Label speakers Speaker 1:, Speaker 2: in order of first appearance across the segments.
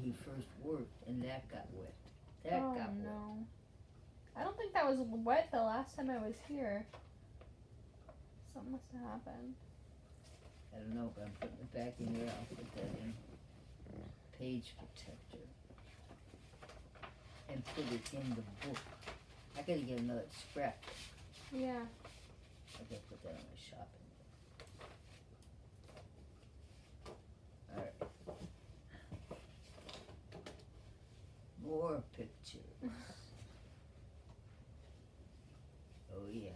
Speaker 1: we first worked, and that got wet. That
Speaker 2: Oh
Speaker 1: got wet.
Speaker 2: no. I don't think that was wet the last time I was here. Something must have happened.
Speaker 1: I don't know, but I'm putting it back in there. I'll put that in page protector and put it in the book. I gotta get another scrapbook.
Speaker 2: Yeah.
Speaker 1: I gotta put that on my shopping list. Alright. More pictures. Oh yeah.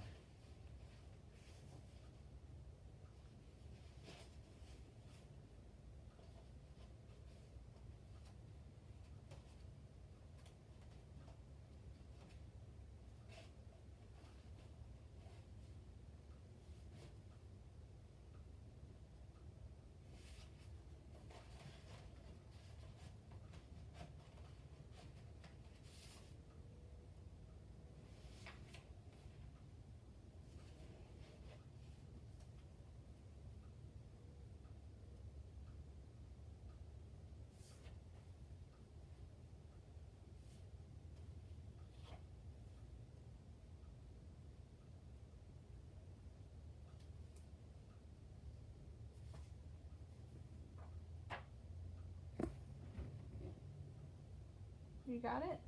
Speaker 2: You got it?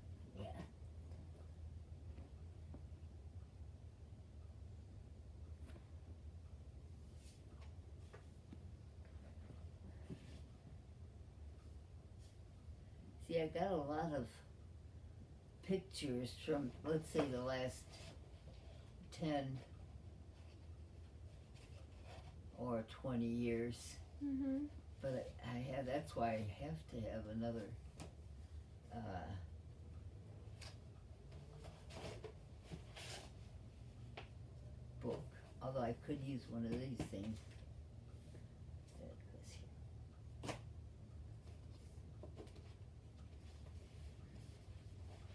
Speaker 1: Yeah. See, I got a lot of pictures from, let's say, the last 10 or 20 years.
Speaker 2: Mm-hmm.
Speaker 1: But I have, that's why I have to have another book. Although I could use one of these things. That goes here.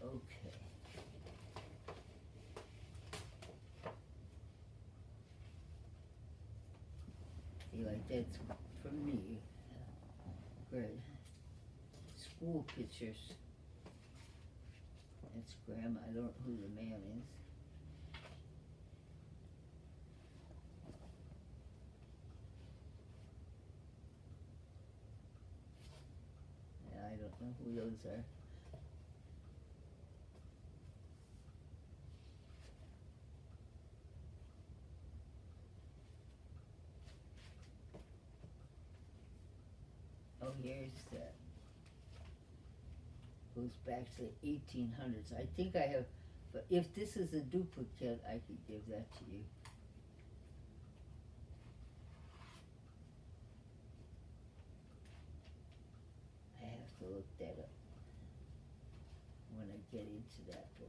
Speaker 1: Okay. See, like that's for me. Great. School pictures. That's Grandma. I don't know who the man is. Yeah, I don't know who those are. Oh, here's that. Goes back to the 1800s. I think I have, but if this is a duplicate, I could give that to you. I have to look that up when I get into that book.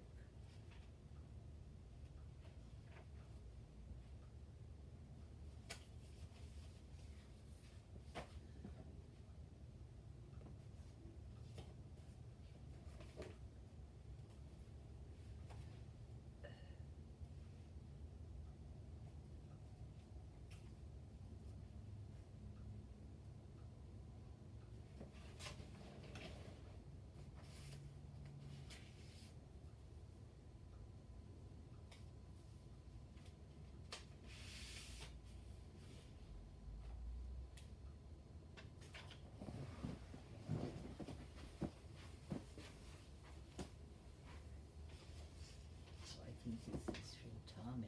Speaker 1: So I think this is from Tommy.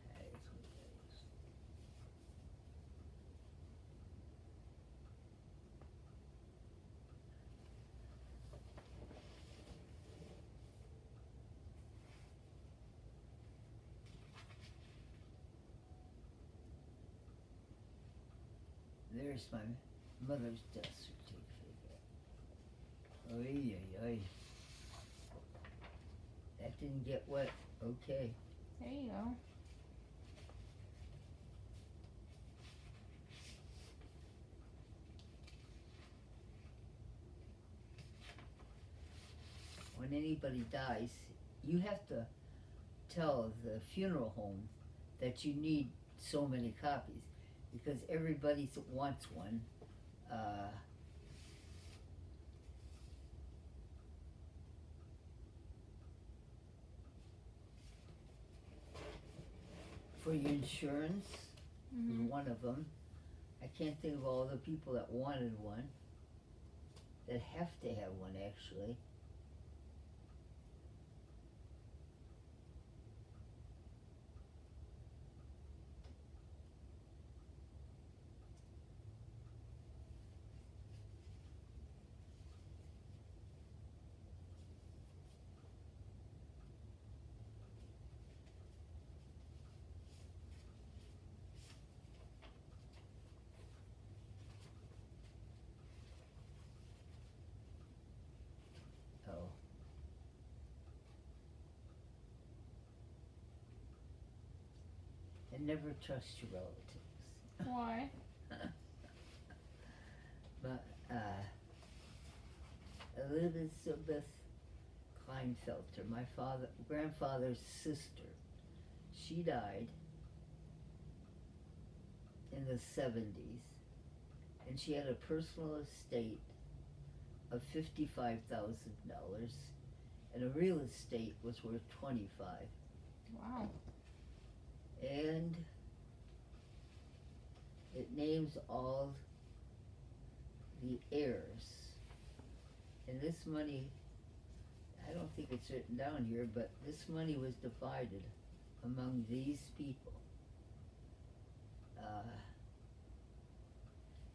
Speaker 1: That is what that is. There's my mother's death certificate. Oy, oy, oy. That didn't get wet. Okay.
Speaker 2: There you go.
Speaker 1: When anybody dies, you have to tell the funeral home that you need so many copies because everybody wants one. For your insurance is one of them. I can't think of all the people that wanted one, that have to have one actually. Oh. And never trust your relatives.
Speaker 2: Why?
Speaker 1: But Elizabeth Kleinfelter, my grandfather's sister, she died in the 70s, and she had a personal estate of $55,000, and a real estate was worth $25,000.
Speaker 2: Wow.
Speaker 1: And it names all the heirs. And this money, I don't think it's written down here, but this money was divided among these people.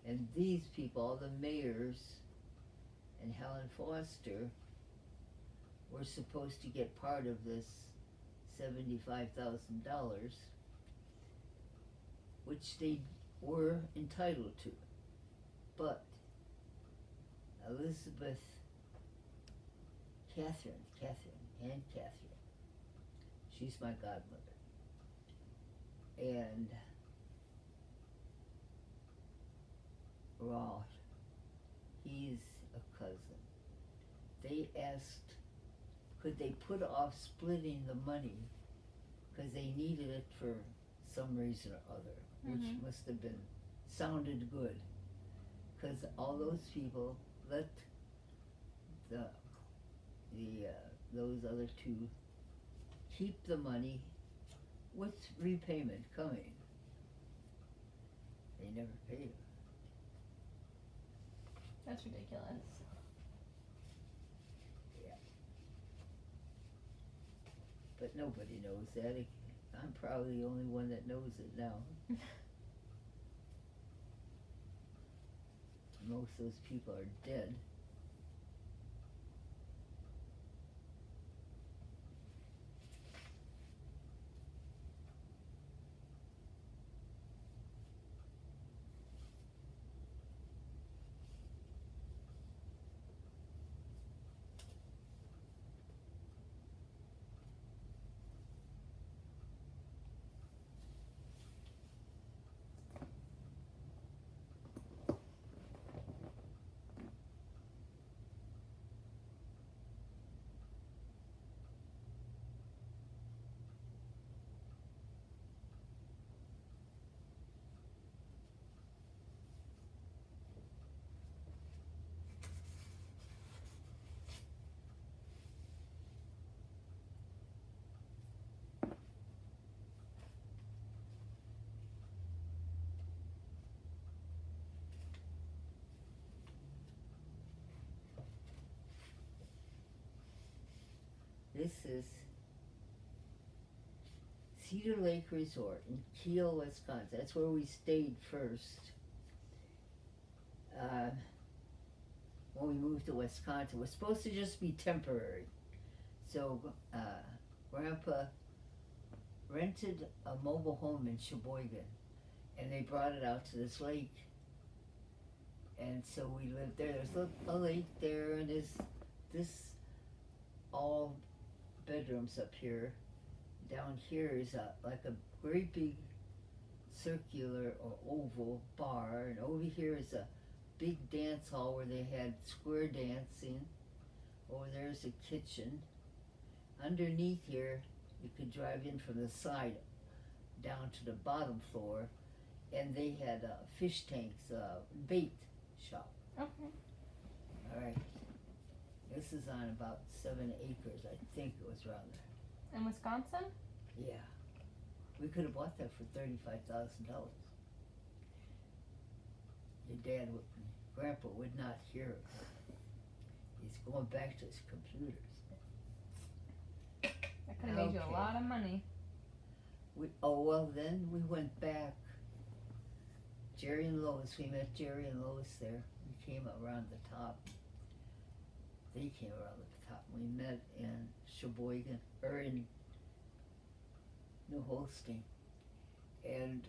Speaker 1: And these people, all the mayors and Helen Foster, were supposed to get part of this $75,000, which they were entitled to. But Elizabeth, Catherine, she's my godmother. And Rod, he's a cousin. They asked, could they put off splitting the money because they needed it for some reason or other, which must have been sounded good, because all those people let those other two keep the money with repayment coming. They never paid her.
Speaker 2: That's ridiculous.
Speaker 1: Yeah. But nobody knows that. I'm probably the only one that knows it now. Most of those people are dead. This is Cedar Lake Resort in Kiel, Wisconsin. That's where we stayed first. When we moved to Wisconsin, it was supposed to just be temporary. So Grandpa rented a mobile home in Sheboygan, and they brought it out to this lake. And so we lived there. There's a lake there, and there's this all bedrooms up here. Down here is like a great big circular or oval bar, and over here is a big dance hall where they had square dancing. Over there is a kitchen. Underneath here, you could drive in from the side down to the bottom floor, and they had fish tanks, bait shop.
Speaker 2: Okay.
Speaker 1: All right. This is on about 7 acres, I think it was around there.
Speaker 2: In Wisconsin?
Speaker 1: Yeah. We could have bought that for $35,000. Your dad, Grandpa would not hear it. He's going back to his computers.
Speaker 2: That could have made you a lot of money.
Speaker 1: Then we went back. Jerry and Lois, we met Jerry and Lois there. We came around the top. They came around the top. We met in Sheboygan, or in New Holstein. And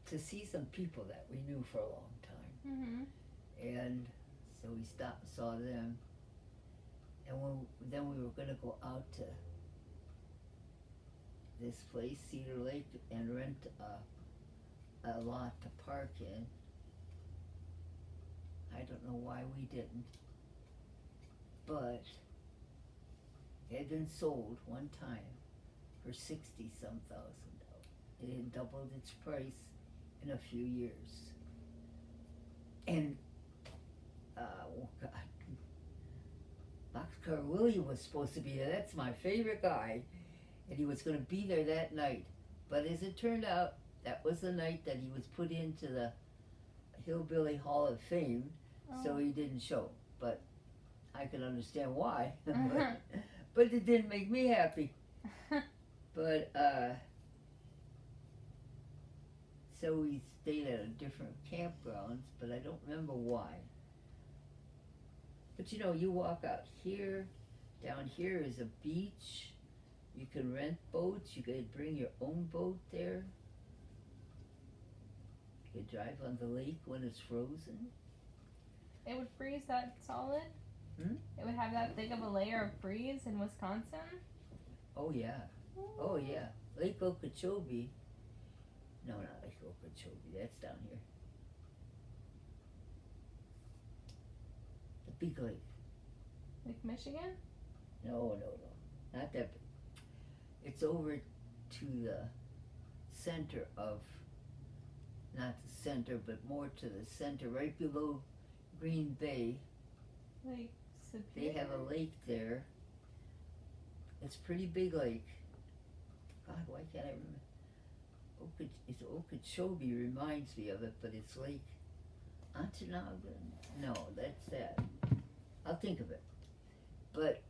Speaker 1: to see some people that we knew for a long time.
Speaker 2: Mm-hmm.
Speaker 1: And so we stopped and saw them. And then we were going to go out to this place, Cedar Lake, and rent a lot to park in. I don't know why we didn't, but it had been sold one time for $60,000. It had doubled its price in a few years. And oh God, Boxcar Willie was supposed to be there. That's my favorite guy. And he was going to be there that night. But as it turned out, that was the night that he was put into the Hillbilly Hall of Fame, so he didn't show. But I can understand why. But it didn't make me happy. But, so we stayed at a different campgrounds, but I don't remember why. But you know, you walk out here, down here is a beach. You can rent boats. You could bring your own boat there. You could drive on the lake when it's frozen.
Speaker 2: It would freeze that solid?
Speaker 1: Hmm?
Speaker 2: It would have that big of a layer of freeze in Wisconsin?
Speaker 1: Oh yeah. Oh yeah. Lake Okeechobee. No, not Lake Okeechobee. That's down here. The big lake.
Speaker 2: Lake Michigan?
Speaker 1: No. Not that big. It's over to the center of, not the center, but more to the center, right below Green Bay.
Speaker 2: Lake Superior?
Speaker 1: They have a lake there. It's a pretty big lake. God, why can't I remember? It's Okeechobee reminds me of it, but it's Lake Ontonagon. No, that's that. I'll think of it. But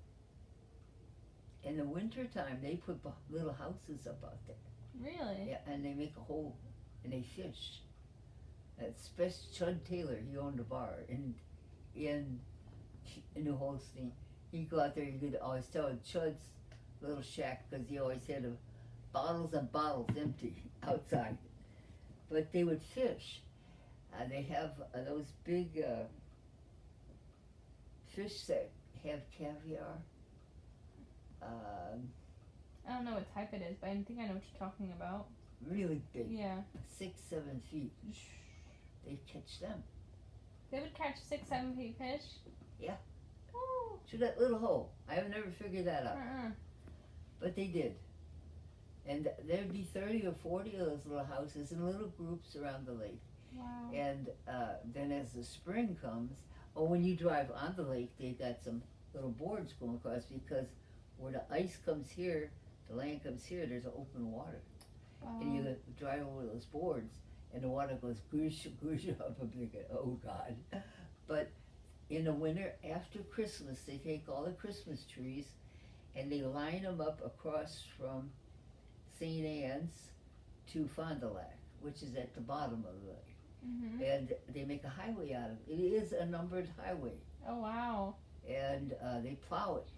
Speaker 1: in the winter time, they put little houses up out there.
Speaker 2: Really?
Speaker 1: Yeah, and they make a hole, and they fish. That's Chud Taylor. He owned a bar in New Holstein. He'd go out there. You could always tell Chud's little shack because he always had bottles and bottles empty outside. But they would fish. They have those big fish that have caviar.
Speaker 2: I don't know what type it is, but I think I know what you're talking about.
Speaker 1: Really big.
Speaker 2: Yeah.
Speaker 1: 6-7 feet. They catch them.
Speaker 2: They would catch 6-7 feet fish?
Speaker 1: Yeah.
Speaker 2: Oh.
Speaker 1: Through that little hole. I have never figured that out. But they did. And there'd be 30 or 40 of those little houses in little groups around the lake.
Speaker 2: Wow.
Speaker 1: And then as the spring comes, when you drive on the lake, they got some little boards going across because where the ice comes here, the land comes here, there's open water. And you drive over those boards and the water goes goosh up a big, oh God. But in the winter, after Christmas, they take all the Christmas trees and they line them up across from St. Anne's to Fond du Lac, which is at the bottom of the lake.
Speaker 2: Mm-hmm.
Speaker 1: And they make a highway out of it. It is a numbered highway.
Speaker 2: Oh, wow.
Speaker 1: And they plow it.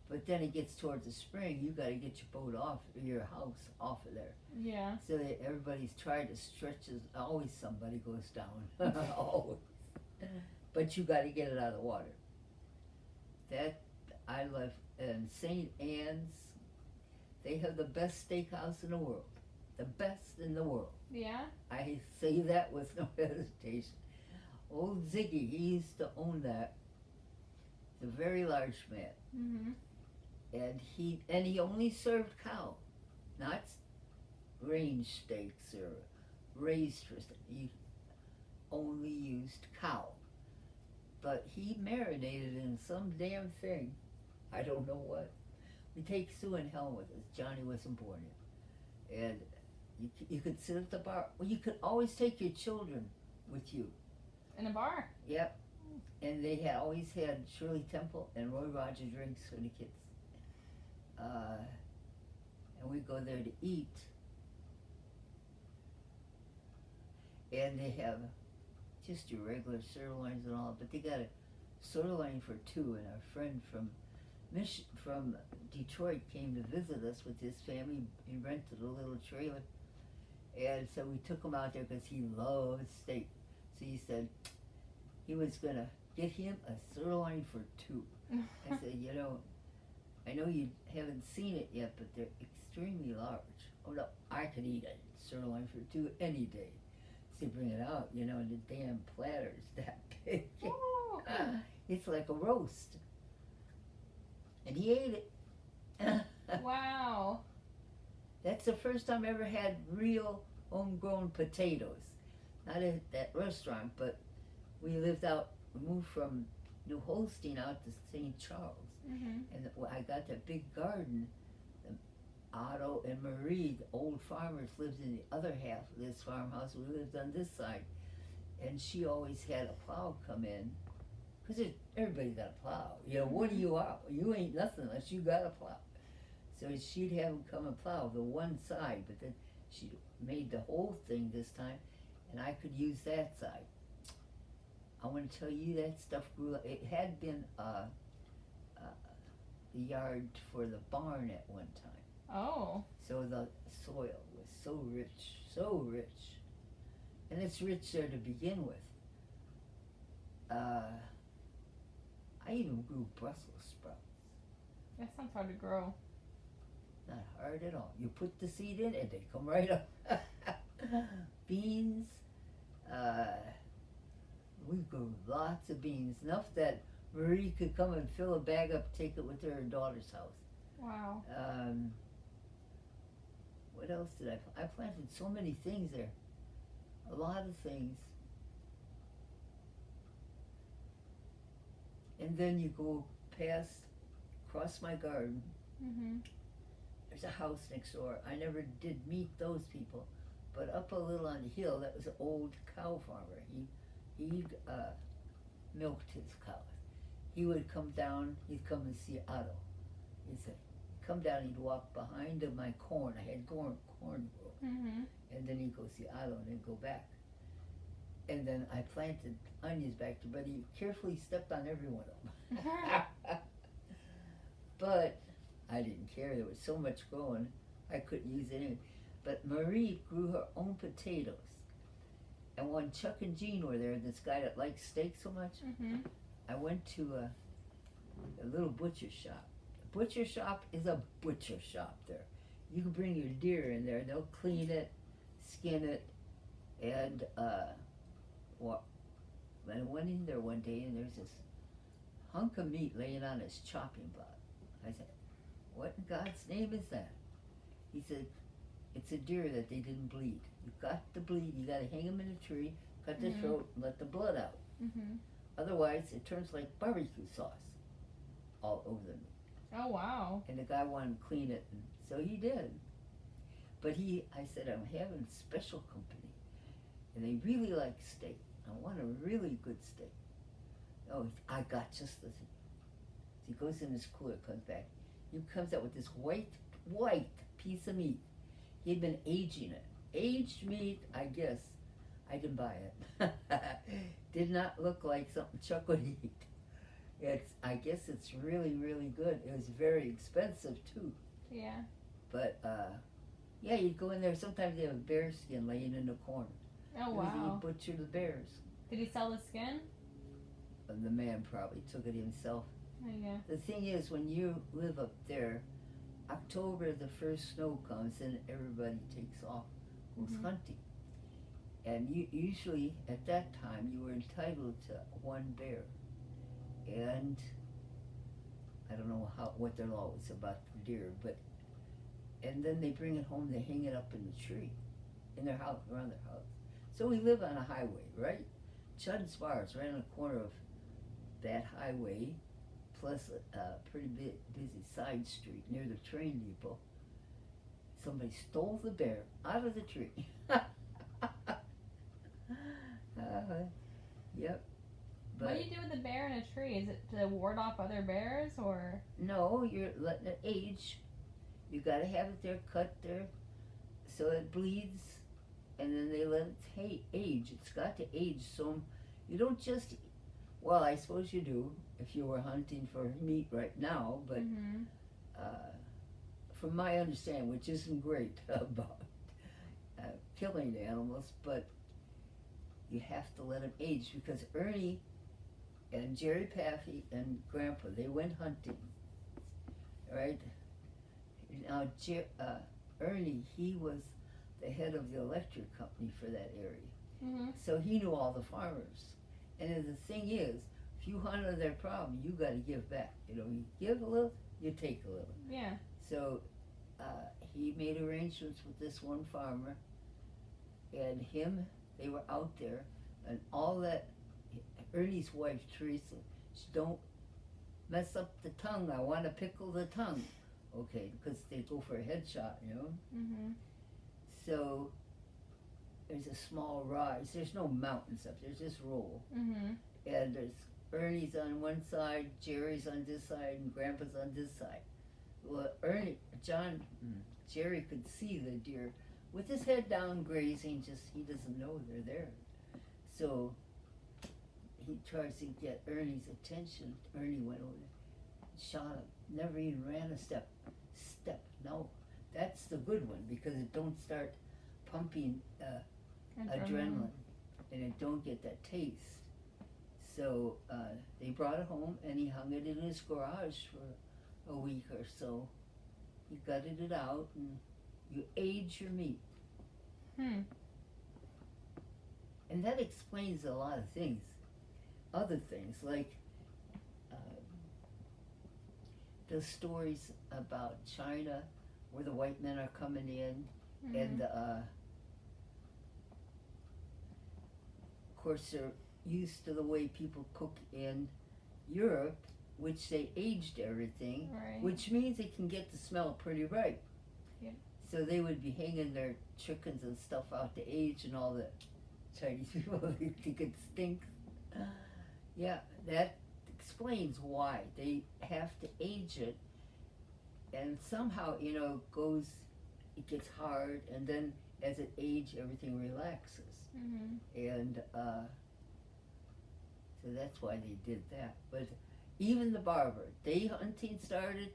Speaker 1: But then it gets towards the spring, you gotta get your boat off, your house off of there.
Speaker 2: Yeah.
Speaker 1: So that everybody's trying to stretch it, always somebody goes down, always. But you gotta get it out of the water. That, I love, and St. Anne's, they have the best steakhouse in the world. The best in the world.
Speaker 2: Yeah?
Speaker 1: I say that with no hesitation. Old Ziggy, he used to own that. He's a very large man.
Speaker 2: Mm-hmm.
Speaker 1: And he only served cow, not range steaks or raised for steak. He only used cow. But he marinated in some damn thing. I don't know what. We take Sue and Helen with us. Johnny wasn't born yet. And you could sit at the bar. Well, you could always take your children with you.
Speaker 2: In a bar?
Speaker 1: Yep. And they had always had Shirley Temple and Roy Rogers drinks for the kids. And we go there to eat. And they have just your regular sirloins and all, but they got a sirloin for two. And our friend from Detroit came to visit us with his family. He rented a little trailer, and so we took him out there because he loves steak. So he said he was gonna get him a sirloin for two. I said, I know you haven't seen it yet, but they're extremely large. Oh no, I could eat a sirloin for two any day. So bring it out, and the damn platter's that big.
Speaker 2: Oh.
Speaker 1: It's like a roast. And he ate it.
Speaker 2: Wow.
Speaker 1: That's the first time I ever had real homegrown potatoes. Not at that restaurant, but we moved from New Holstein out to St. Charles.
Speaker 2: Mm-hmm.
Speaker 1: And I got that big garden. Otto and Marie, the old farmers, lived in the other half of this farmhouse. We lived on this side. And she always had a plow come in. Because everybody's got a plow. What do you are? You ain't nothing unless you got a plow. So she'd have them come and plow the one side, but then she made the whole thing this time, and I could use that side. I want to tell you that stuff grew up. It had been the yard for the barn at one time.
Speaker 2: Oh.
Speaker 1: So the soil was so rich. And it's rich there to begin with. I even grew Brussels sprouts.
Speaker 2: That sounds hard to grow.
Speaker 1: Not hard at all. You put the seed in and they come right up. Beans. We grew lots of beans. Enough that Marie could come and fill a bag up, take it with her daughter's house.
Speaker 2: Wow.
Speaker 1: What else did I planted so many things there. A lot of things. And then you go across my garden.
Speaker 2: Mm-hmm.
Speaker 1: There's a house next door. I never did meet those people, but up a little on the hill, that was an old cow farmer. He milked his cows. He would come down. He'd come and see Otto. He'd say, "Come down." He'd walk behind my corn. I had corn grow,
Speaker 2: Mm-hmm.
Speaker 1: and then he'd go see Otto, and then go back. And then I planted onions back there, but he carefully stepped on every one of them. But I didn't care. There was so much growing, I couldn't use it anyway. But Marie grew her own potatoes. And when Chuck and Jean were there, this guy that likes steak so much,
Speaker 2: Mm-hmm.
Speaker 1: I went to a little butcher shop. A butcher shop is a butcher shop there. You can bring your deer in there, and they'll clean it, skin it, and I went in there one day, and there's this hunk of meat laying on his chopping block. I said, "What in God's name is that?" He said, "It's a deer that they didn't bleed. You got to bleed. You got to hang him in a tree, cut the throat, and let the blood out.
Speaker 2: Mm-hmm.
Speaker 1: Otherwise, it turns like barbecue sauce all over the meat."
Speaker 2: Oh, wow.
Speaker 1: And the guy wanted to clean it, and so he did. But I said, "I'm having special company, and they really like steak. I want a really good steak." "Oh, I got just the thing." He goes in his cooler, comes back. He comes out with this white piece of meat. He had been aging it. Aged meat, I guess. I didn't buy it. Did not look like something Chuck would eat. I guess it's really, really good. It was very expensive too.
Speaker 2: Yeah.
Speaker 1: But yeah, you'd go in there. Sometimes they have a bear skin laying in the corner.
Speaker 2: Oh, wow.
Speaker 1: He'd butcher the bears.
Speaker 2: Did he sell the skin?
Speaker 1: And the man probably took it himself.
Speaker 2: Yeah.
Speaker 1: The thing is, when you live up there, October the first snow comes and everybody takes off, goes
Speaker 2: Mhm.
Speaker 1: hunting. And you usually at that time you were entitled to one bear. And I don't know what their law was about the deer, but and then they bring it home, they hang it up in the tree, in their house, around their house. So we live on a highway, right? Chud's Bar is right on the corner of that highway, plus a pretty busy side street near the train depot. Somebody stole the bear out of the tree. Yep. But
Speaker 2: What do you do with a bear in a tree? Is it to ward off other bears, or?
Speaker 1: no, you're letting it age. You gotta have it there, cut there, so it bleeds, and then they let it age. It's got to age, so you don't just. Well, I suppose you do if you were hunting for meat right now, but
Speaker 2: Mm-hmm.
Speaker 1: From my understanding, which isn't great about killing animals, but you have to let them age because Ernie and Jerry Paffy and Grandpa, they went hunting, right? Now, Ernie, he was the head of the electric company for that area.
Speaker 2: Mm-hmm.
Speaker 1: So he knew all the farmers. And then the thing is, if you hunt on their problem, you got to give back. You know, you give a little, you take a little.
Speaker 2: Yeah.
Speaker 1: So he made arrangements with this one farmer, and they were out there, and all that. Ernie's wife, Teresa, she don't mess up the tongue. I want to pickle the tongue. Okay, because they go for a headshot, you know.
Speaker 2: Mm-hmm.
Speaker 1: So there's a small rise. There's no mountains up there. There's just roll.
Speaker 2: Mm-hmm.
Speaker 1: And there's Ernie's on one side, Jerry's on this side, and Grandpa's on this side. Well, Jerry could see the deer with his head down grazing, just he doesn't know they're there. So he tries to get Ernie's attention. Ernie went over there, shot him, never even ran a step. No, that's the good one because it don't start pumping adrenaline and it don't get that taste. So they brought it home and he hung it in his garage for a week or so. He gutted it out and you age your meat. And that explains a lot of things. Other things like the stories about China where the white men are coming in and of course they're used to the way people cook in Europe, which they aged everything,
Speaker 2: Right.
Speaker 1: which means it can get the smell pretty right.
Speaker 2: Yeah.
Speaker 1: So they would be hanging their chickens and stuff out to age, and all the Chinese people they think it stinks. Yeah, that explains why they have to age it, and somehow it gets hard, and then as it ages, everything relaxes, and so that's why they did that. But even the barber, day hunting started.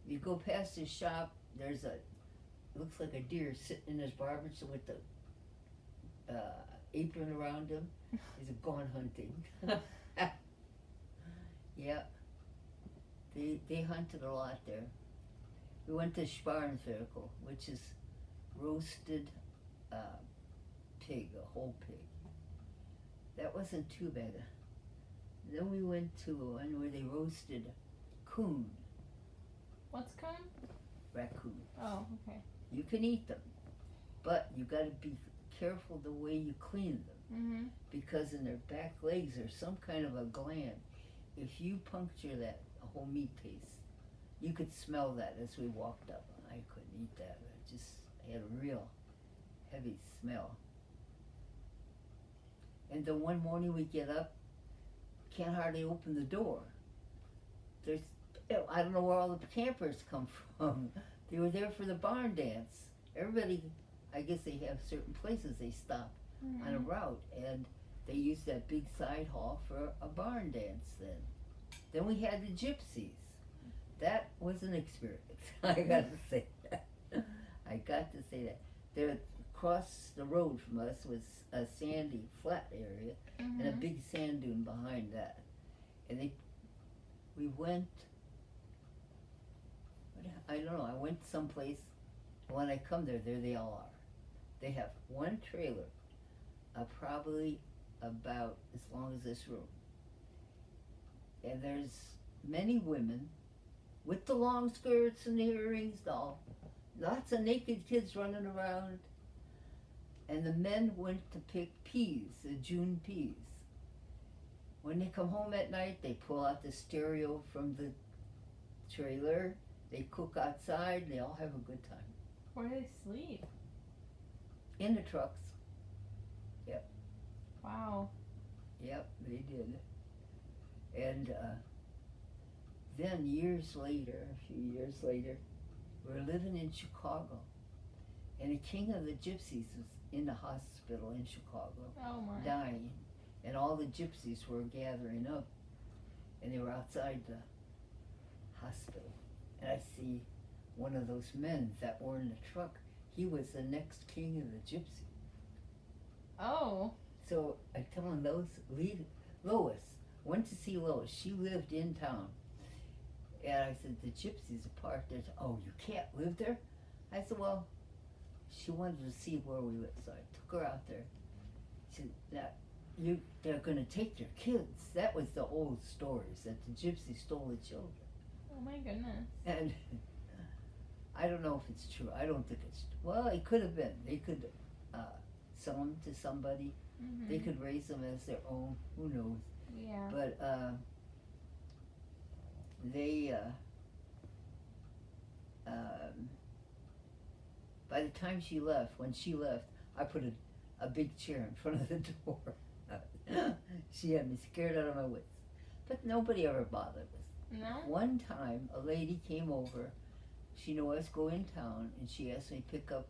Speaker 1: You go past his shop, there's looks like a deer sitting in his barber with the apron around him. He's gone hunting. Yeah, they hunted a lot there. We went to Sparrenviertel, which is roasted pig, a whole pig. That wasn't too bad. Then we went to one where they roasted coon,
Speaker 2: What's coon?
Speaker 1: raccoon.
Speaker 2: Oh, okay.
Speaker 1: You can eat them, but you got to be careful the way you clean them, because in their back legs there's some kind of a gland. If you puncture that whole meat piece, you could smell that as we walked up. I couldn't eat that. It just had a real heavy smell. And then one morning we get up, can't hardly open the door. I don't know where all the campers come from. They were there for the barn dance. Everybody, I guess they have certain places they stop on a route, and they used that big side hall for a barn dance then. Then we had the gypsies. That was an experience. I got to say that. There, across the road from us was a sandy, flat area, and a big sand dune behind that. And we went, I don't know, I went someplace, when I come there they all are. They have one trailer, probably about as long as this room. And there's many women with the long skirts and the earrings, all, lots of naked kids running around. And the men went to pick peas, the June peas. When they come home at night, they pull out the stereo from the trailer, they cook outside, they all have a good time.
Speaker 2: Where do they sleep?
Speaker 1: In the trucks. Yep.
Speaker 2: Wow.
Speaker 1: Yep, they did. And then years later, a few years later, we're living in Chicago. And the king of the gypsies was in the hospital in Chicago,
Speaker 2: Oh my.
Speaker 1: dying. And all the gypsies were gathering up. And they were outside the hospital. And I see one of those men that were in the truck. He was the next king of the gypsies.
Speaker 2: Oh.
Speaker 1: So I tell him Lois, went to see Lois. She lived in town. And I said, the gypsies are parked there. Oh, you can't live there? I said, well, she wanted to see where we lived. So I took her out there. She said, they're going to take your kids. That was the old stories, that the gypsies stole the children.
Speaker 2: Oh my goodness.
Speaker 1: And I don't know if it's true. I don't think it's true. Well, it could have been. They could sell them to somebody.
Speaker 2: Mm-hmm.
Speaker 1: They could raise them as their own. Who knows?
Speaker 2: Yeah.
Speaker 1: But they, by the time she left, when she left, I put a big chair in front of the door. She had me scared out of my wits. But nobody ever bothered us.
Speaker 2: No?
Speaker 1: One time, a lady came over. She knew I was going to town, and she asked me to pick up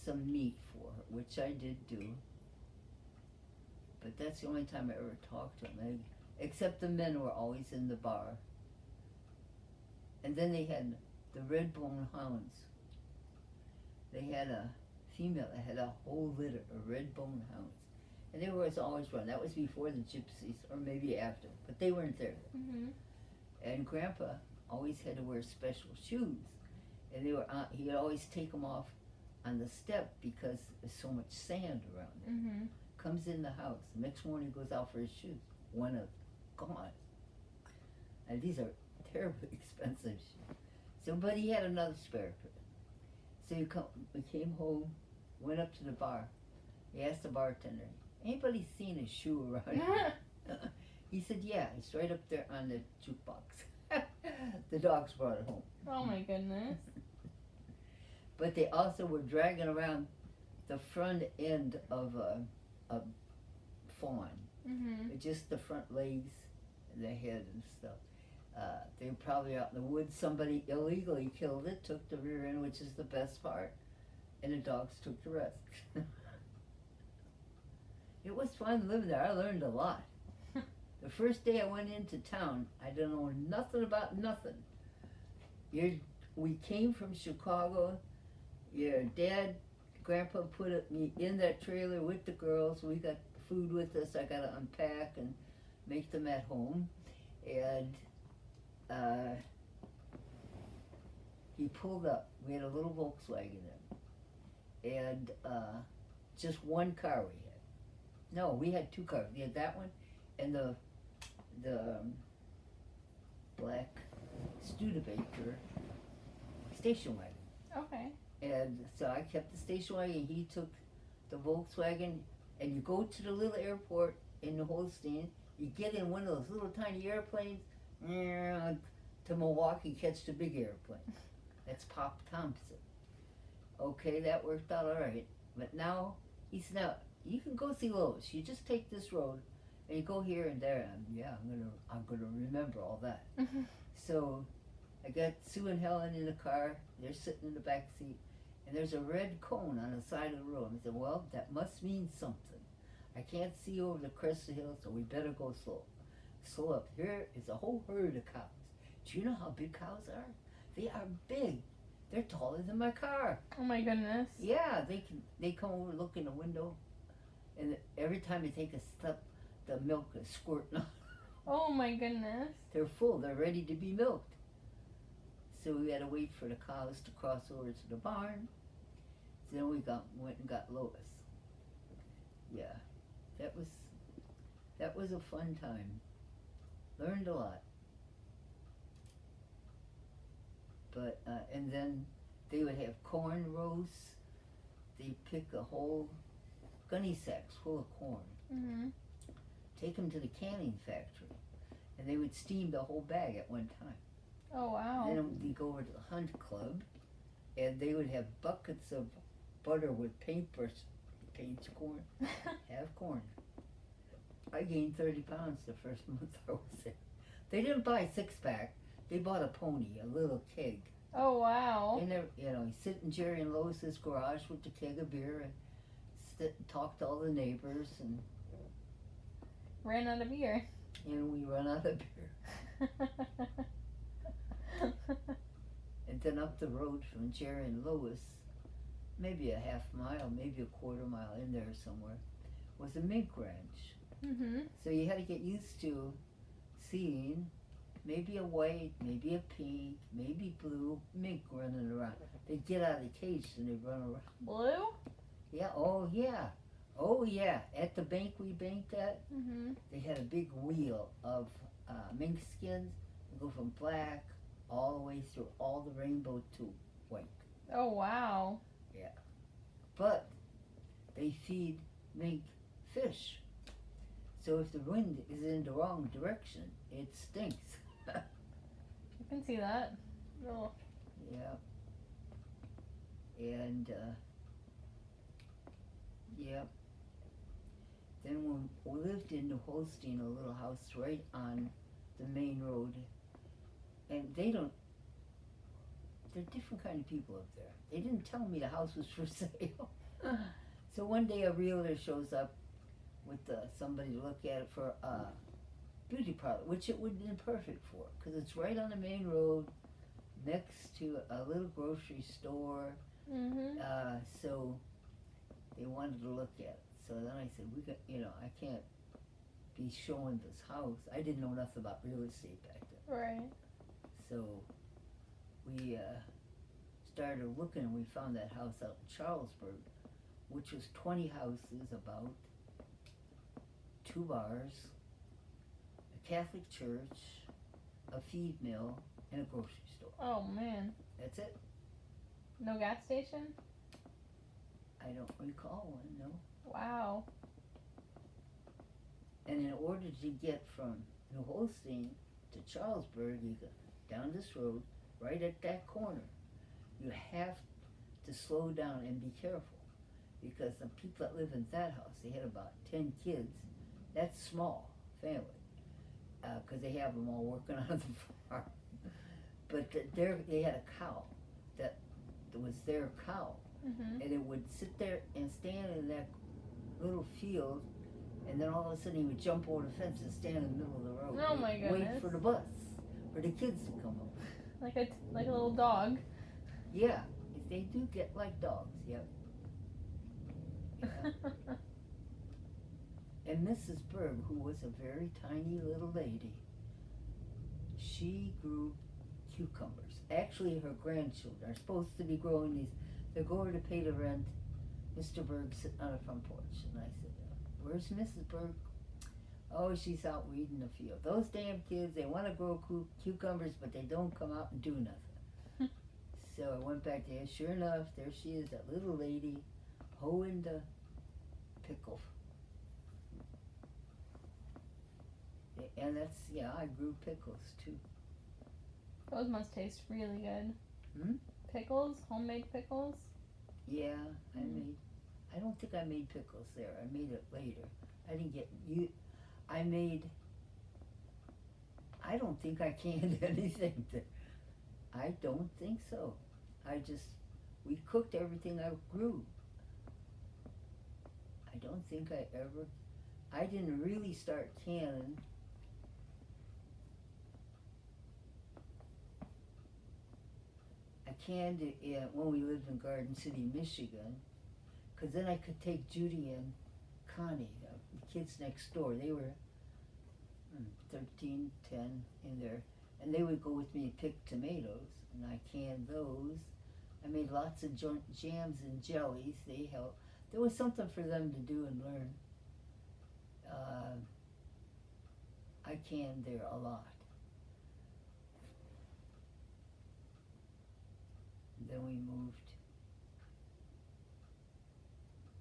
Speaker 1: some meat for her, which I did do. But that's the only time I ever talked to them. Except the men were always in the bar. And then they had the red-bone hounds. They had a female that had a whole litter of red-bone hounds. And they were always run. That was before the gypsies, or maybe after. But they weren't there.
Speaker 2: Mm-hmm.
Speaker 1: And Grandpa always had to wear special shoes. And they were he'd always take them off on the step because there's so much sand around there.
Speaker 2: Mm-hmm.
Speaker 1: Comes in the house. The next morning he goes out for his shoes. One of them gone. And these are terribly expensive shoes. So, but he had another spare pair. So we came home, went up to the bar. He asked the bartender, anybody seen a shoe around here? He said, yeah, it's right up there on the jukebox. The dogs brought it home.
Speaker 2: Oh my goodness.
Speaker 1: But they also were dragging around the front end of a fawn.
Speaker 2: Mm-hmm.
Speaker 1: Just the front legs and the head and stuff. They were probably out in the woods. Somebody illegally killed it, took the rear end, which is the best part, and the dogs took the rest. It was fun living there. I learned a lot. The first day I went into town, I didn't know nothing about nothing. We came from Chicago. Your dad, Grandpa put me in that trailer with the girls. We got food with us. I got to unpack and make them at home. And he pulled up. We had a little Volkswagen then. And just one car we had. No, we had two cars. We had that one and the black Studebaker station wagon.
Speaker 2: Okay.
Speaker 1: And so I kept the station wagon, he took the Volkswagen, and you go to the little airport in the Holstein, you get in one of those little tiny airplanes, to Milwaukee, catch the big airplane. That's Pop Thompson. Okay, that worked out all right. But now, he said, now, you can go see Lois. You just take this road, and you go here and there, and I'm gonna remember all that.
Speaker 2: Mm-hmm.
Speaker 1: So, I got Sue and Helen in the car. They're sitting in the back seat, and there's a red cone on the side of the road. I said, well, that must mean something. I can't see over the crest of the hill, so we better go slow. Slow up. Here is a whole herd of cows. Do you know how big cows are? They are big. They're taller than my car.
Speaker 2: Oh my goodness.
Speaker 1: Yeah, they come over, look in the window, and every time they take a step, the milk is squirting
Speaker 2: Oh my goodness.
Speaker 1: They're full. They're ready to be milked. So we had to wait for the cows to cross over to the barn. So then we went and got Lois. Yeah, that was a fun time. Learned a lot. But and then they would have corn roasts. They pick a whole gunny sacks full of corn.
Speaker 2: Mm-hmm.
Speaker 1: Take them to the canning factory, and they would steam the whole bag at one time.
Speaker 2: Oh wow.
Speaker 1: And then we go over to the hunt club, and they would have buckets of butter with paintbrush, paint corn, have corn. I gained 30 pounds the first month I was there. They didn't buy a 6-pack. They bought a pony, a little keg.
Speaker 2: Oh wow.
Speaker 1: They never, you sit in Jerry and Lois's garage with the keg of beer and sit and talk to all the neighbors, and
Speaker 2: Ran out of beer.
Speaker 1: we run out of beer. And then up the road from Jerry and Lois, maybe a half mile, maybe a quarter mile in there somewhere, was a mink ranch.
Speaker 2: Mm-hmm.
Speaker 1: So you had to get used to seeing maybe a white, maybe a pink, maybe blue mink running around. They'd get out of the cage and they'd run around.
Speaker 2: Blue?
Speaker 1: Yeah, oh yeah. Oh yeah. At the bank we banked at,
Speaker 2: Mm-hmm.
Speaker 1: they had a big wheel of mink skins that go from black all the way through all the rainbow to white.
Speaker 2: Oh wow.
Speaker 1: But they feed mink fish. So if the wind is in the wrong direction, it stinks.
Speaker 2: I can see that. Oh.
Speaker 1: Yeah. And, yeah. Then when we lived in New Holstein, a little house right on the main road, and they're different kind of people up there. They didn't tell me the house was for sale. So one day a realtor shows up with somebody to look at it for a beauty parlor, which it would have been perfect for, because it's right on the main road, next to a little grocery store.
Speaker 2: Mm-hmm.
Speaker 1: So they wanted to look at it. So then I said, I can't be showing this house. I didn't know nothing about real estate back then.
Speaker 2: Right.
Speaker 1: So we started looking, and we found that house out in Charlesburg, which was 20 houses, about 2 bars, a Catholic church, a feed mill, and a grocery store.
Speaker 2: Oh man.
Speaker 1: That's it.
Speaker 2: No gas station?
Speaker 1: I don't recall one, no.
Speaker 2: Wow.
Speaker 1: And in order to get from New Holstein to Charlesburg, you go down this road, right at that corner. You have to slow down and be careful, because the people that live in that house, they had about 10 kids. That's small family, because they have them all working on the farm. But they had a cow that was their cow,
Speaker 2: Mm-hmm.
Speaker 1: and it would sit there and stand in that little field, and then all of a sudden he would jump over the fence and stand in the middle of the road.
Speaker 2: Oh my
Speaker 1: Wait
Speaker 2: goodness.
Speaker 1: for the bus, for the kids to come up.
Speaker 2: Like a little dog.
Speaker 1: Yeah, they do get like dogs, yep. Yeah. And Mrs. Berg, who was a very tiny little lady, she grew cucumbers. Actually, her grandchildren are supposed to be growing these. They're going to pay the rent. Mr. Berg sitting on the front porch, and I said, "Where's Mrs. Berg?" "Oh, she's out weeding the field. Those damn kids, they want to grow cucumbers, but they don't come out and do nothing." So I went back there. Sure enough, there she is, that little lady, hoeing the pickle. And I grew pickles too.
Speaker 2: Those must taste really good.
Speaker 1: Hmm?
Speaker 2: Pickles? Homemade pickles?
Speaker 1: Yeah, I don't think I made pickles there. I made it later. I didn't get I don't think I canned anything there. I don't think so. We cooked everything I grew. I don't think I didn't really start canning. I canned it when we lived in Garden City, Michigan, because then I could take Judy and Connie, the kids next door. 13, 10 in there. And they would go with me and pick tomatoes, and I canned those. I made lots of jams and jellies. They helped. There was something for them to do and learn. I canned there a lot. And then we moved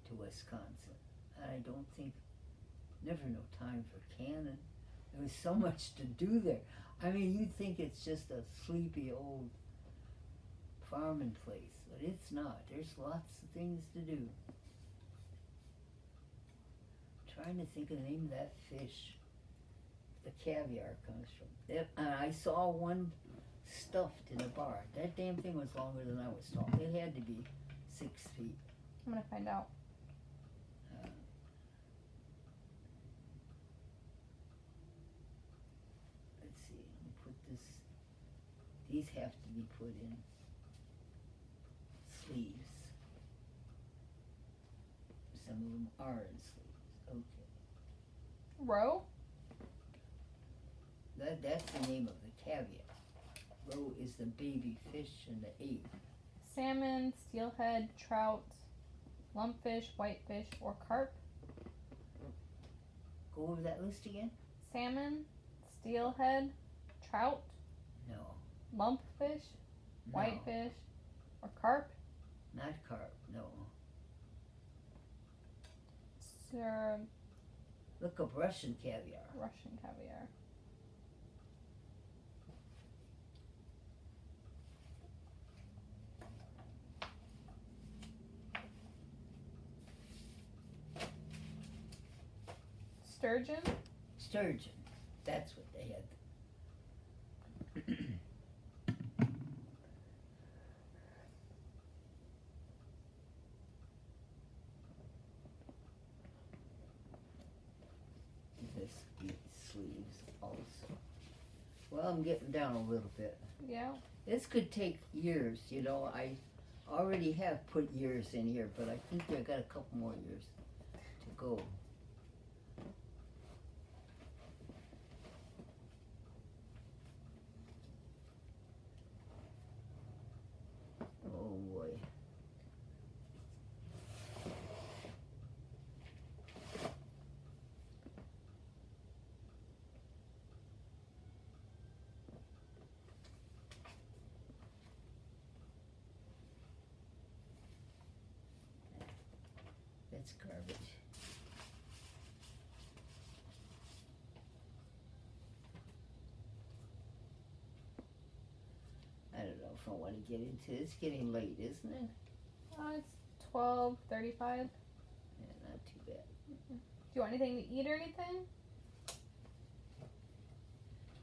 Speaker 1: to Wisconsin. And I don't think, never no time for canning. There was so much to do there. I mean, you'd think it's just a sleepy old farming place, but it's not. There's lots of things to do. I'm trying to think of the name of that fish the caviar comes from. I saw one stuffed in a bar. That damn thing was longer than I was tall. It had to be 6 feet.
Speaker 2: I'm gonna find out.
Speaker 1: Let's see, let me put this, these have to be put in sleeves. Some of them are in sleeves, okay.
Speaker 2: Roe?
Speaker 1: That's the name of the caviar. Roe is the baby fish and the egg.
Speaker 2: Salmon, steelhead, trout, lumpfish, whitefish, or carp.
Speaker 1: Go over that list again?
Speaker 2: Salmon, steelhead, trout,
Speaker 1: No.
Speaker 2: lumpfish,
Speaker 1: No.
Speaker 2: whitefish, or carp.
Speaker 1: Not carp, no.
Speaker 2: Sir,
Speaker 1: Look up Russian caviar.
Speaker 2: Russian caviar. Sturgeon?
Speaker 1: Sturgeon. That's what they had. This needs sleeves also. Well, I'm getting down a little bit.
Speaker 2: Yeah.
Speaker 1: This could take years, you know. I already have put years in here, but I think I got a couple more years to go. Oh boy. That's garbage. I don't know if I want to get into it. It's getting late, isn't it?
Speaker 2: It's 12:35.
Speaker 1: Yeah, not too bad.
Speaker 2: Do you want anything to eat or anything?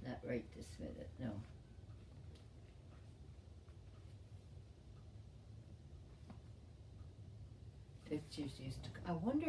Speaker 1: Not right this minute, no. Pictures used to. I wonder